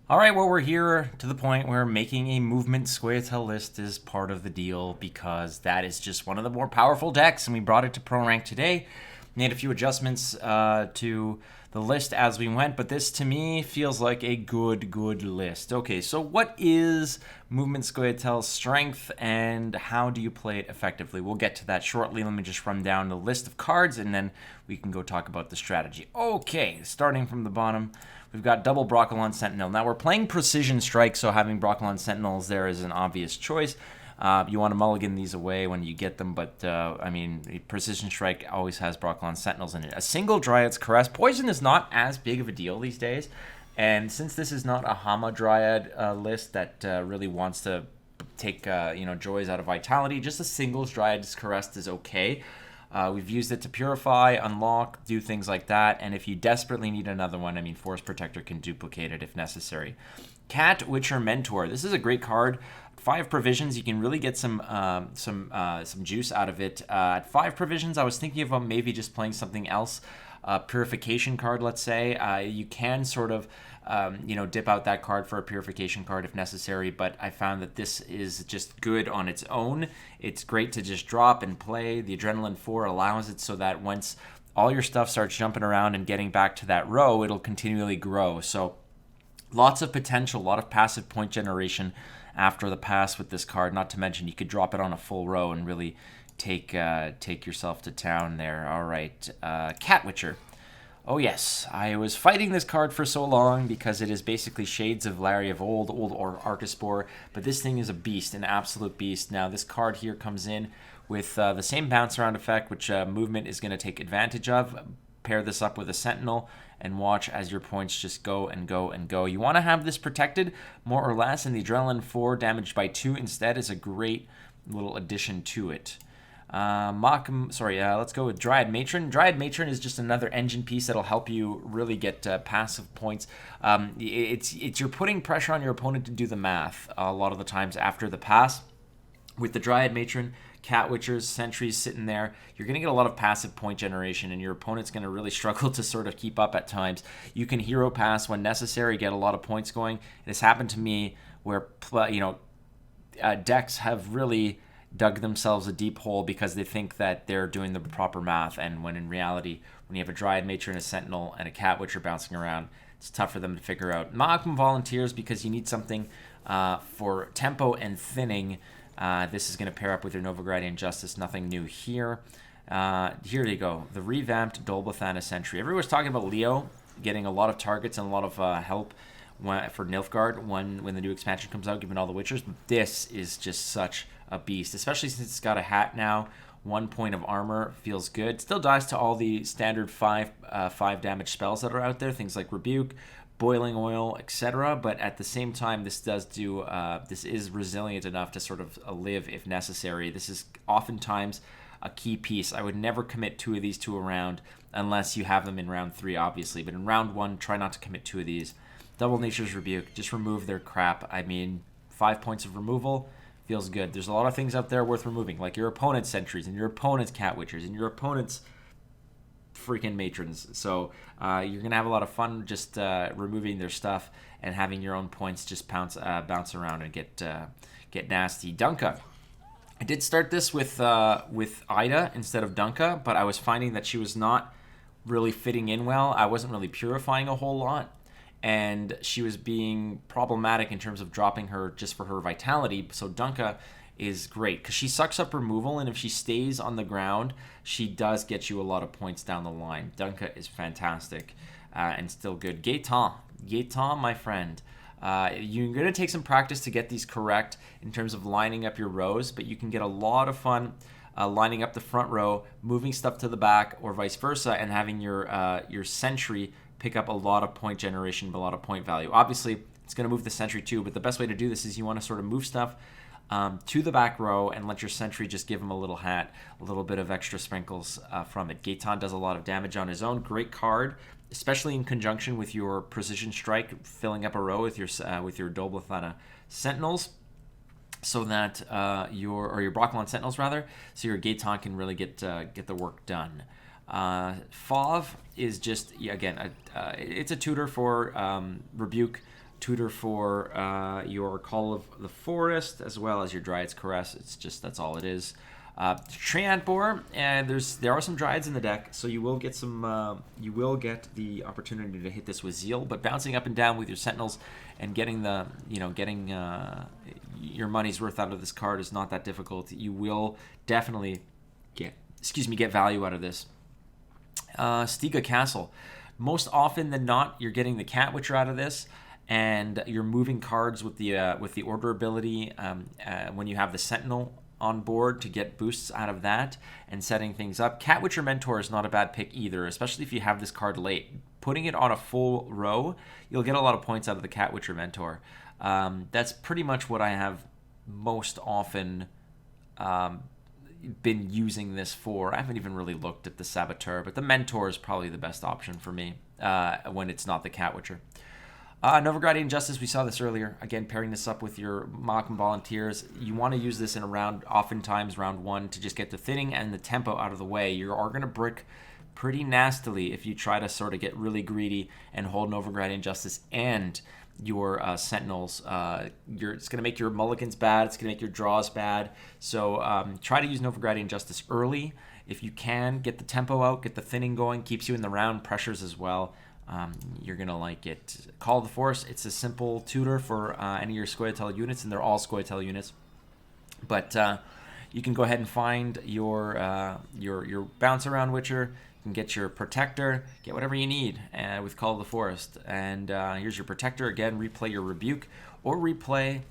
All right, well, we're here to the point where making a movement Scoia-tael list is part of the deal because that is just one of the more powerful decks, and we brought it to Pro Rank today. Made a few adjustments to the list as we went, but this to me feels like a good list. Okay, so what is movement Scoia-tael's strength and how do you play it effectively? We'll get to that shortly. Let me just run down the list of cards and then we can go talk about the strategy. Okay, starting from the bottom. We've got double Broccolon Sentinel. Now we're playing Precision Strike, so having Broccolon Sentinels there is an obvious choice. You want to mulligan these away when you get them, but I mean, Precision Strike always has Broccolon Sentinels in it. A single Dryad's Caress. Poison is not as big of a deal these days, and since this is not a Hama Dryad list that really wants to take joys out of Vitality, just a singles Dryad's Caress is okay. We've used it to purify, unlock, do things like that. And if you desperately need another one, I mean, Force Protector can duplicate it if necessary. Cat Witcher Mentor. This is a great card. 5 provisions, you can really get some juice out of it. At 5 provisions, I was thinking of maybe just playing something else. Purification card, let's say. You can sort of dip out that card for a purification card if necessary, but I found that this is just good on its own. It's great to just drop and play. The Adrenaline 4 allows it so that once all your stuff starts jumping around and getting back to that row, it'll continually grow. So lots of potential, a lot of passive point generation after the pass with this card. Not to mention you could drop it on a full row and really take yourself to town there. All right, Cat Witcher. Oh yes, I was fighting this card for so long because it is basically shades of Larry of old or Archispore, but this thing is a beast, an absolute beast. Now this card here comes in with the same bounce around effect, which movement is going to take advantage of. Pair this up with a Sentinel and watch as your points just go and go and go. You want to have this protected more or less, and the Adrenaline 4 damaged by 2 instead is a great little addition to it. Let's go with Dryad Matron. Dryad Matron is just another engine piece that'll help you really get passive points. It's you're putting pressure on your opponent to do the math a lot of the times after the pass. With the Dryad Matron, Cat Witchers, Sentries sitting there, you're going to get a lot of passive point generation, and your opponent's going to really struggle to sort of keep up at times. You can hero pass when necessary, get a lot of points going. It has happened to me where decks have really dug themselves a deep hole because they think that they're doing the proper math, and when in reality, when you have a Dryad Matron, a Sentinel, and a Cat Witcher bouncing around, it's tough for them to figure out. Mahakam Volunteers, because you need something for tempo and thinning. This is going to pair up with your Novigradian Justice. Nothing new here. Here you go. The revamped Dolbothana Sentry. Everyone's talking about Leo getting a lot of targets and a lot of help for Nilfgaard when the new expansion comes out, given all the Witchers. This is just such a beast, especially since it's got a hat now. 1 point of armor feels good. Still dies to all the standard 5 damage spells that are out there, things like Rebuke, Boiling Oil, etc. But at the same time, this is resilient enough to sort of live if necessary. This is oftentimes a key piece. I would never commit 2 of these to a round unless you have them in round 3, obviously. But in round 1, try not to commit 2 of these. Double Nature's Rebuke, just remove their crap. I mean, 5 points of removal feels good. There's a lot of things out there worth removing, like your opponent's Sentries and your opponent's Cat Witchers and your opponent's freaking Matrons. So you're going to have a lot of fun just removing their stuff and having your own points just bounce around and get nasty. Dunka. I did start this with Ida instead of Dunka, but I was finding that she was not really fitting in well. I wasn't really purifying a whole lot, and she was being problematic in terms of dropping her just for her vitality. So Dunka is great because she sucks up removal, and if she stays on the ground, she does get you a lot of points down the line. Dunka is fantastic and still good. Gaetan, my friend. You're going to take some practice to get these correct in terms of lining up your rows, but you can get a lot of fun lining up the front row, moving stuff to the back, or vice versa, and having your sentry pick up a lot of point generation, a lot of point value. Obviously, it's going to move the sentry too, but the best way to do this is you want to sort of move stuff to the back row and let your sentry just give him a little hat, a little bit of extra sprinkles from it. Gaetan does a lot of damage on his own. Great card, especially in conjunction with your Precision Strike, filling up a row with your Dolbothana Sentinels, so that your Broccolon Sentinels rather, so your Gaetan can really get the work done. Fauve is just, again, it's a tutor for Rebuke, tutor for your Call of the Forest, as well as your Dryad's Caress. That's all it is. Treant Boar, and there are some Dryads in the deck, so you will get the opportunity to hit this with Zeal, but bouncing up and down with your Sentinels and getting your money's worth out of this card is not that difficult. You will definitely get value out of this. Stiga Castle. Most often than not, you're getting the Cat Witcher out of this, and you're moving cards with the Order ability when you have the Sentinel on board to get boosts out of that and setting things up. Cat Witcher Mentor is not a bad pick either, especially if you have this card late. Putting it on a full row, you'll get a lot of points out of the Cat Witcher Mentor. That's pretty much what I have most often been using this for. I haven't even really looked at the Saboteur, but the Mentor is probably the best option for me when it's not the Cat Witcher. Novigradian Justice, we saw this earlier. Again, pairing this up with your Malcolm Volunteers. You want to use this in a round, oftentimes round 1, to just get the thinning and the tempo out of the way. You are going to brick pretty nastily if you try to sort of get really greedy and hold Novigradian Justice and your Sentinels. It's going to make your mulligans bad. It's going to make your draws bad. So try to use Novigradian Justice early. If you can, get the tempo out, get the thinning going, keeps you in the round, pressures as well. You're going to like it. Call of the Forest, it's a simple tutor for any of your Scoia-tael units, and they're all Scoia-tael units. But you can go ahead and find your bounce around Witcher. You can get your Protector, get whatever you need with Call of the Forest. And here's your Protector. Again, replay your Rebuke or replay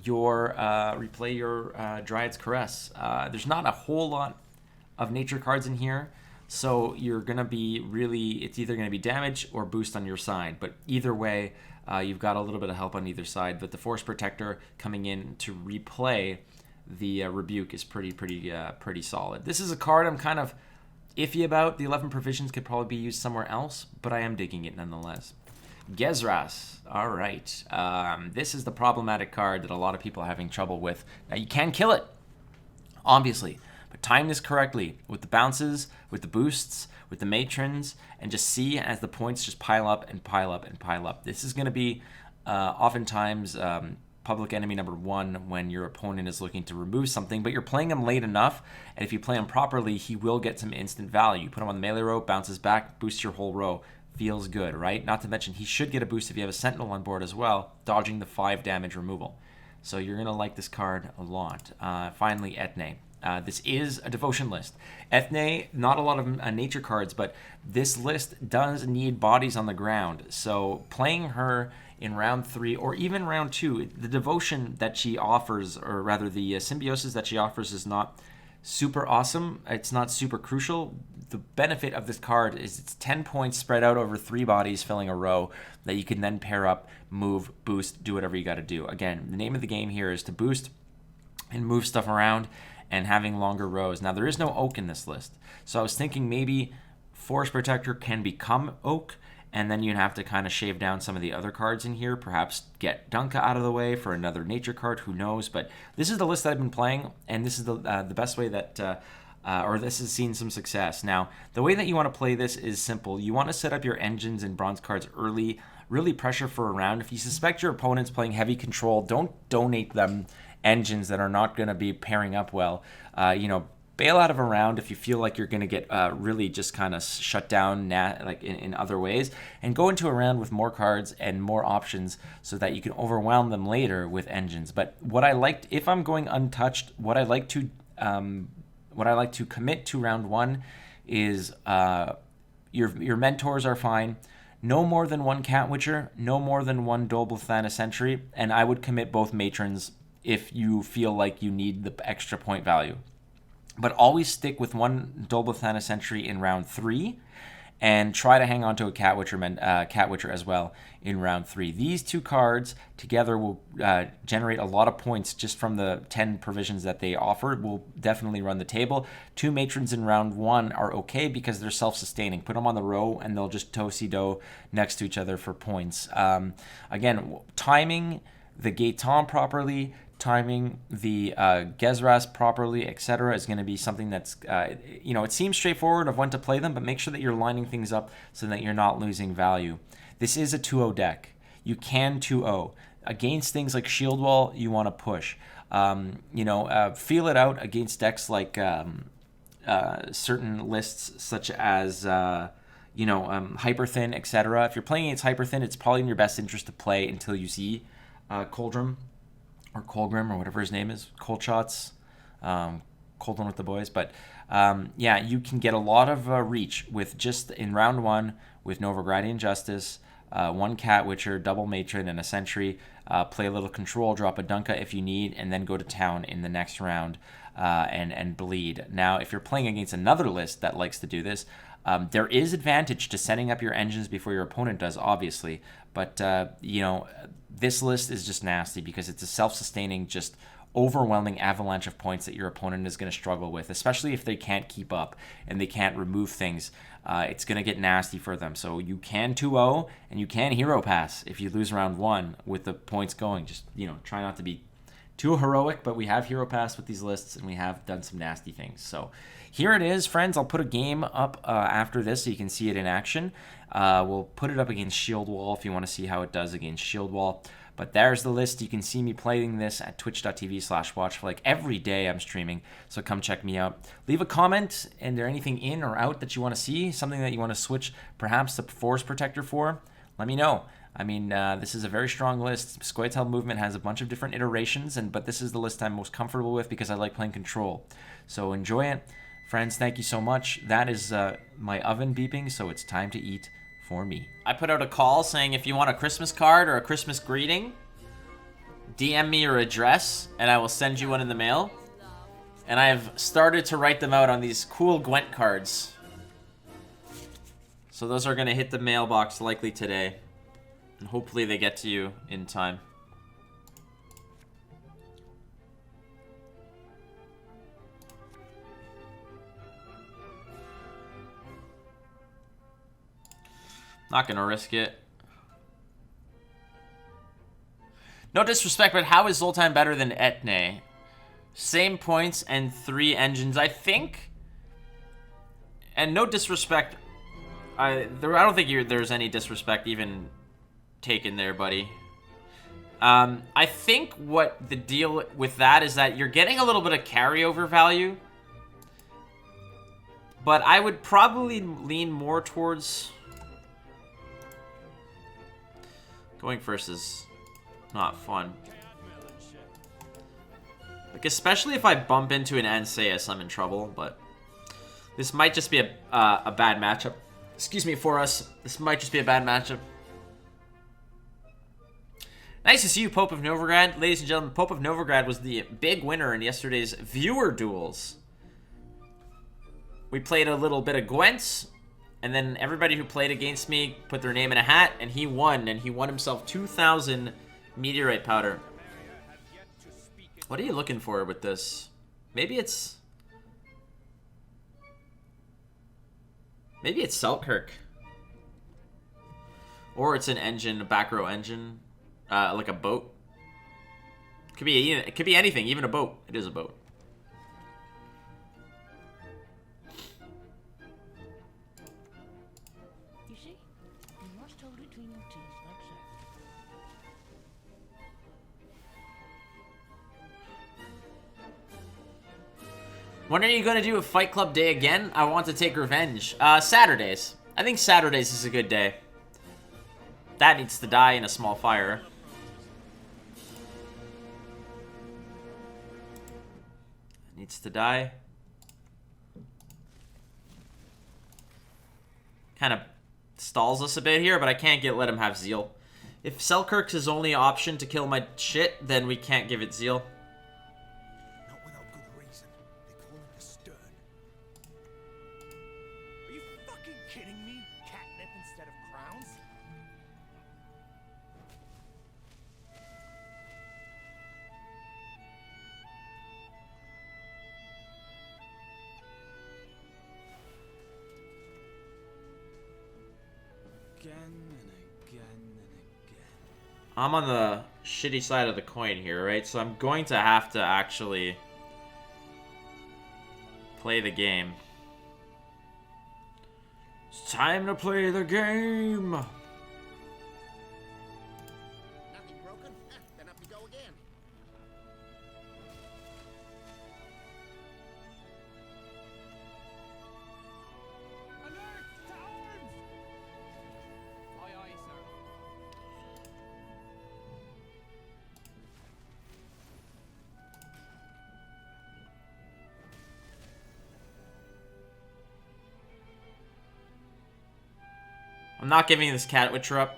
your Dryad's Caress. There's not a whole lot of nature cards in here. So you're going to be it's either going to be damage or boost on your side. But either way, you've got a little bit of help on either side. But the Force Protector coming in to replay the Rebuke is pretty solid. This is a card I'm kind of iffy about. The 11 provisions could probably be used somewhere else, but I am digging it nonetheless. Gezras. All right. This is the problematic card that a lot of people are having trouble with. Now, you can kill it, obviously. But time this correctly with the bounces, with the boosts, with the matrons, and just see as the points just pile up and pile up and pile up. This is going to be oftentimes public enemy number 1 when your opponent is looking to remove something, but you're playing him late enough, and if you play him properly, he will get some instant value. You put him on the melee row, bounces back, boosts your whole row. Feels good, right? Not to mention he should get a boost if you have a Sentinel on board as well, dodging the 5 damage removal. So you're going to like this card a lot. Finally, Ethne. This is a devotion list. Ethne, not a lot of nature cards, but this list does need bodies on the ground. So playing her in round 3 or even round 2, the devotion that she offers, or rather the symbiosis that she offers, is not super awesome. It's not super crucial. The benefit of this card is it's 10 points spread out over 3 bodies filling a row that you can then pair up, move, boost, do whatever you got to do. Again, the name of the game here is to boost and move stuff around and having longer rows. Now, there is no Oak in this list. So I was thinking maybe Force Protector can become Oak, and then you'd have to kind of shave down some of the other cards in here, perhaps get Dunka out of the way for another nature card, who knows. But this is the list that I've been playing, and this is the best way that, or this has seen some success. Now, the way that you want to play this is simple. You want to set up your engines and bronze cards early, really pressure for a round. If you suspect your opponent's playing heavy control, don't donate them engines that are not going to be pairing up well. Bail out of a round if you feel like you're going to get really just kind of shut down like in other ways, and go into a round with more cards and more options so that you can overwhelm them later with engines. But what I liked, if I'm going untouched, what I like to commit to round 1 is your mentors are fine. No more than 1 Cat Witcher, no more than 1 Dolbelthana Sentry, and I would commit both matrons if you feel like you need the extra point value. But always stick with 1 Dolbelthana Sentry in round 3, and try to hang on to a Cat Witcher as well in round 3. These 2 cards together will generate a lot of points just from the 10 provisions that they offer. Will definitely run the table. 2 matrons in round 1 are okay because they're self-sustaining. Put them on the row and they'll just do next to each other for points. Again, timing the Gaetan properly, timing the Gezras properly, etc., is going to be something that's, it seems straightforward of when to play them, but make sure that you're lining things up so that you're not losing value. This is a 2-0 deck. you can 2-0. Against things like Shield Wall, you want to push. Feel it out against decks like certain lists such as Hyperthin, etc. If you're playing against Hyperthin, it's probably in your best interest to play until you see Coldrum or Colgrim or whatever his name is, Cold Shots, Cold One with the boys. But you can get a lot of reach with just in round 1 with Novigradian Justice, 1 Cat Witcher, double Matron, and a Sentry. Play a little control, drop a Dunka if you need, and then go to town in the next round and bleed. Now, if you're playing against another list that likes to do this, there is advantage to setting up your engines before your opponent does, obviously. But, this list is just nasty because it's a self-sustaining, just overwhelming avalanche of points that your opponent is going to struggle with, especially if they can't keep up and they can't remove things. It's going to get nasty for them. So you can 2-0 and you can hero pass if you lose round 1 with the points going. Just, try not to be too heroic, but we have hero pass with these lists and we have done some nasty things. So here it is, friends. I'll put a game up after this so you can see it in action. We'll put it up against Shield Wall if you want to see how it does against Shield Wall. But there's the list. You can see me playing this at twitch.tv/watchflake. Every day I'm streaming, so come check me out. Leave a comment, and there anything in or out that you want to see, something that you want to switch perhaps the Force Protector for, let me know. I mean, this is a very strong list. Scoia-tael movement has a bunch of different iterations, but this is the list I'm most comfortable with because I like playing control. So enjoy it. Friends, thank you so much. That is my oven beeping, so it's time to eat for me. I put out a call saying if you want a Christmas card or a Christmas greeting, DM me your address and I will send you one in the mail. And I have started to write them out on these cool Gwent cards. So those are going to hit the mailbox likely today. And hopefully they get to you in time. Not gonna risk it. No disrespect, but how is Zoltan better than Etne? Same points and 3 engines, I think. And no disrespect. I don't think there's any disrespect even taken there, buddy. I think what the deal with that is that you're getting a little bit of carryover value. But I would probably lean more towards... Going first is not fun. Like, especially if I bump into an Anseus, I'm in trouble, but this might just be a bad matchup. Excuse me, for us. This might just be a bad matchup. Nice to see you, Pope of Novigrad. Ladies and gentlemen, Pope of Novigrad was the big winner in yesterday's viewer duels. We played a little bit of Gwent. And then everybody who played against me put their name in a hat, and he won. And he won himself 2,000 meteorite powder. What are you looking for with this? Maybe it's Selkirk. Or it's an engine, a back row engine. Like a boat. It could be anything, even a boat. It is a boat. When are you going to do a Fight Club day again? I want to take revenge. Saturdays. I think Saturdays is a good day. That needs to die in a small fire. Needs to die. Kind of stalls us a bit here, but I can't let him have Zeal. If Selkirk's his only option to kill my shit, then we can't give it Zeal. I'm on the shitty side of the coin here, right? So I'm going to have to actually play the game. It's time to play the game! I'm not giving this Cat Witcher up.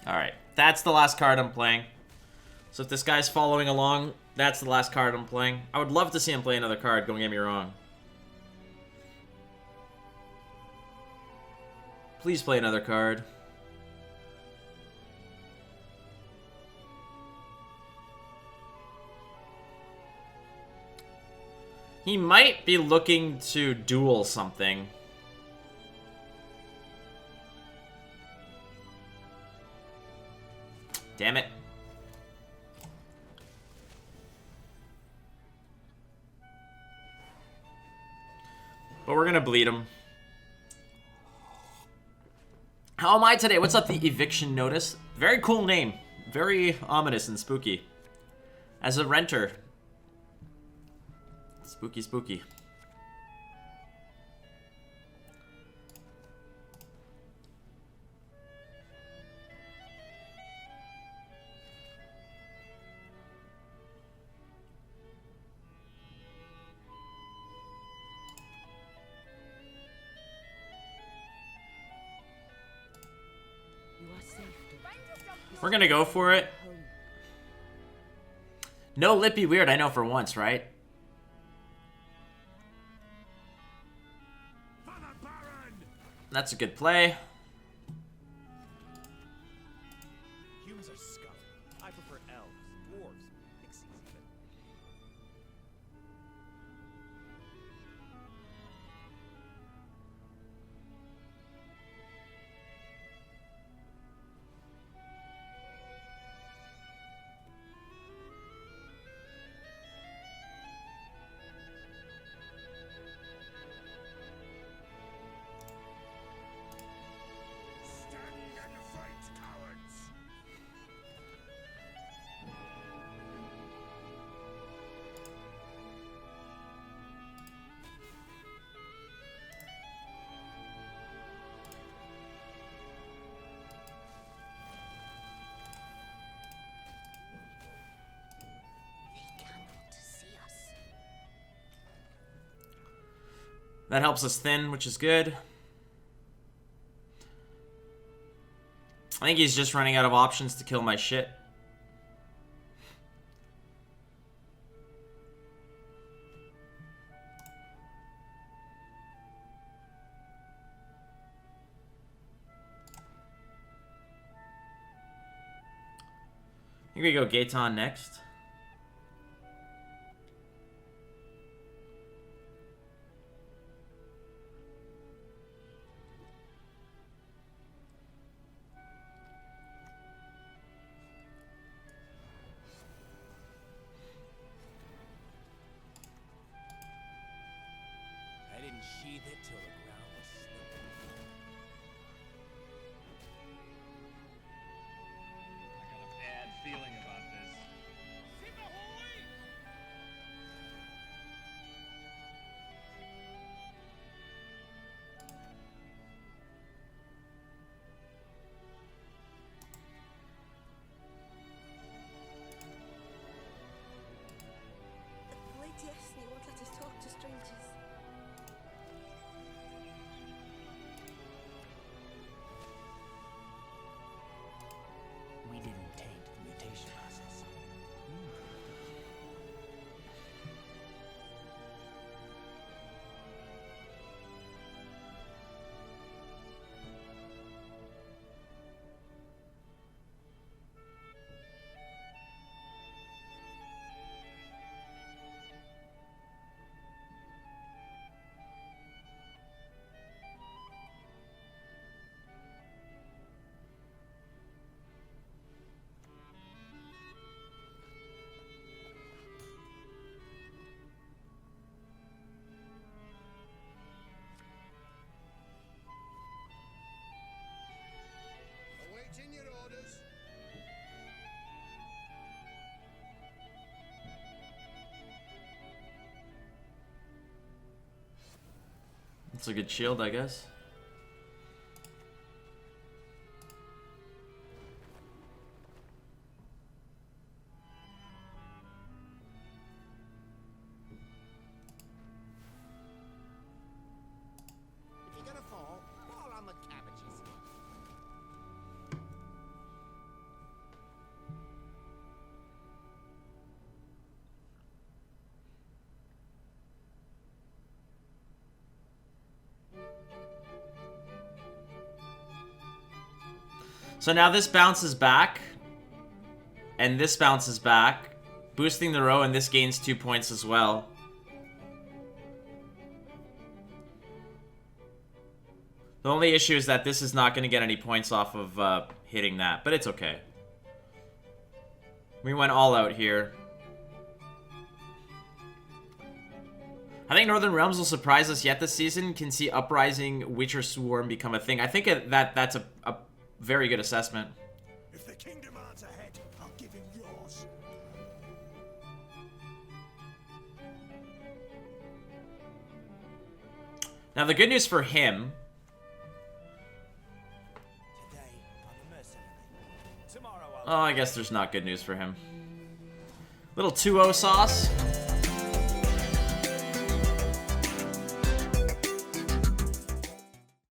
Alright, that's the last card I'm playing. So if this guy's following along, that's the last card I'm playing. I would love to see him play another card, don't get me wrong. Please play another card. He might be looking to duel something. Damn it. But we're gonna bleed him. How am I today? What's up, the eviction notice? Very cool name. Very ominous and spooky. As a renter. Spooky, spooky. We're gonna go for it. No Lippy Weird, I know for once, right? That's a good play. Humans are scum. I prefer elves, dwarves, pixies even. That helps us thin, which is good. I think he's just running out of options to kill my shit. I think we go Gaetan next. I didn't sheathe it till the ground was slippery. I got a bad feeling about this. The lady Esne won't let us talk to strangers. We didn't taint the mutation process. Awaiting your orders. That's a good shield, I guess. So now this bounces back. And this bounces back. Boosting the row, and this gains 2 points as well. The only issue is that this is not going to get any points off of hitting that. But it's okay. We went all out here. I think Northern Realms will surprise us yet this season. Can see Uprising, Witcher Swarm become a thing. I think that's a very good assessment. If the king demands a head, I'll give him yours. Now the good news for him... Today, I'm a mercenary. Tomorrow, Oh, I guess there's not good news for him. Little 2-0 sauce.